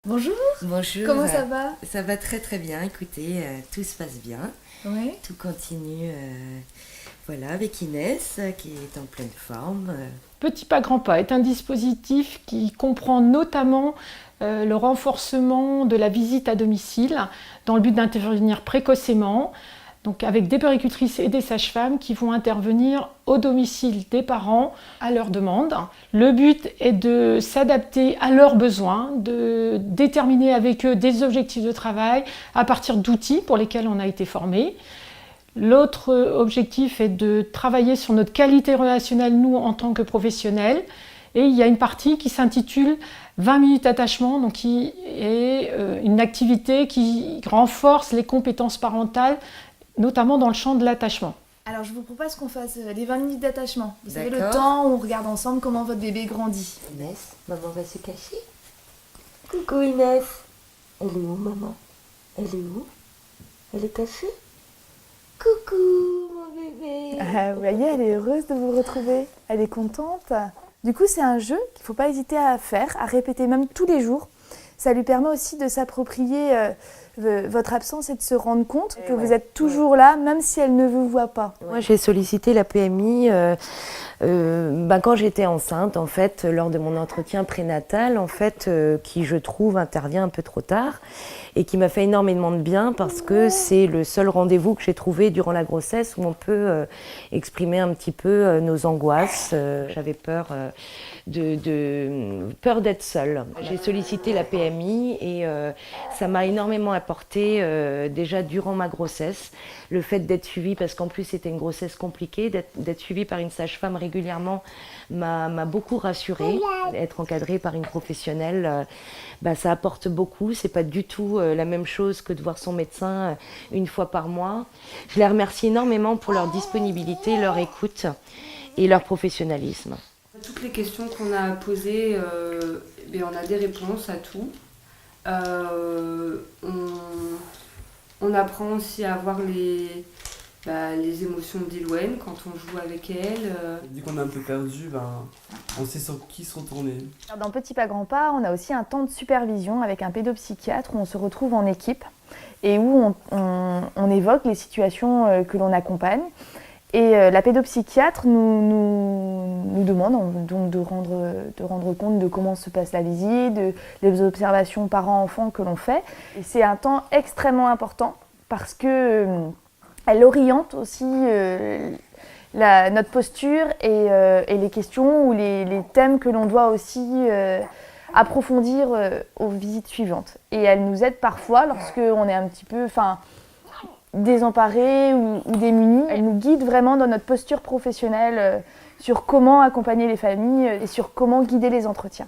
Bonjour, Bonjour. comment ça va? Ça va très très bien, écoutez, tout se passe bien, Oui. tout continue voilà, avec Inès qui est en pleine forme. Petit pas grand pas est un dispositif qui comprend notamment le renforcement de la visite à domicile dans le but d'intervenir précocement, donc avec des puéricultrices et des sages-femmes qui vont intervenir au domicile des parents à leur demande. Le but est de s'adapter à leurs besoins, de déterminer avec eux des objectifs de travail à partir d'outils pour lesquels on a été formés. L'autre objectif est de travailler sur notre qualité relationnelle, nous, en tant que professionnels. Et il y a une partie qui s'intitule 20 minutes d'attachement, donc qui est une activité qui renforce les compétences parentales, notamment dans le champ de l'attachement. Alors je vous propose qu'on fasse les 20 minutes d'attachement. Vous savez, le D'accord. temps où on regarde ensemble comment votre bébé grandit. Inès, maman va se cacher. Coucou Inès. Elle est où maman? Elle est où? Elle est cachée? Coucou mon bébé. Vous voyez, elle est heureuse de vous retrouver, elle est contente. Du coup, c'est un jeu qu'il ne faut pas hésiter à faire, à répéter même tous les jours. Ça lui permet aussi de s'approprier votre absence et de se rendre compte que vous êtes toujours là, même si elle ne vous voit pas. Moi, j'ai sollicité la PMI quand j'étais enceinte, en fait, lors de mon entretien prénatal, en fait, qui, je trouve, intervient un peu trop tard et qui m'a fait énormément de bien parce que c'est le seul rendez-vous que j'ai trouvé durant la grossesse où on peut exprimer un petit peu nos angoisses. J'avais peur peur d'être seule. J'ai sollicité la PMI et ça m'a énormément apporté déjà durant ma grossesse. Le fait d'être suivie, parce qu'en plus c'était une grossesse compliquée, d'être suivie par une sage-femme régulièrement m'a beaucoup rassurée. Être encadrée par une professionnelle, ça apporte beaucoup. C'est pas du tout la même chose que de voir son médecin une fois par mois. Je les remercie énormément pour leur disponibilité, leur écoute et leur professionnalisme. Toutes les questions qu'on a posées, on a des réponses à tout. On apprend aussi à voir les émotions d'Ilouen quand on joue avec elle. Dès qu'on est un peu perdu, on sait sur qui se retourner. Dans Petit pas grand pas, on a aussi un temps de supervision avec un pédopsychiatre où on se retrouve en équipe et où on évoque les situations que l'on accompagne. Et la pédopsychiatre nous demande donc de rendre compte de comment se passe la visite, des observations parents-enfants que l'on fait. Et c'est un temps extrêmement important parce que elle oriente aussi notre posture et les questions ou les thèmes que l'on doit aussi approfondir aux visites suivantes. Et elle nous aide parfois lorsqu'on est un petit peu désemparés ou démunis. Elle nous guide vraiment dans notre posture professionnelle sur comment accompagner les familles et sur comment guider les entretiens.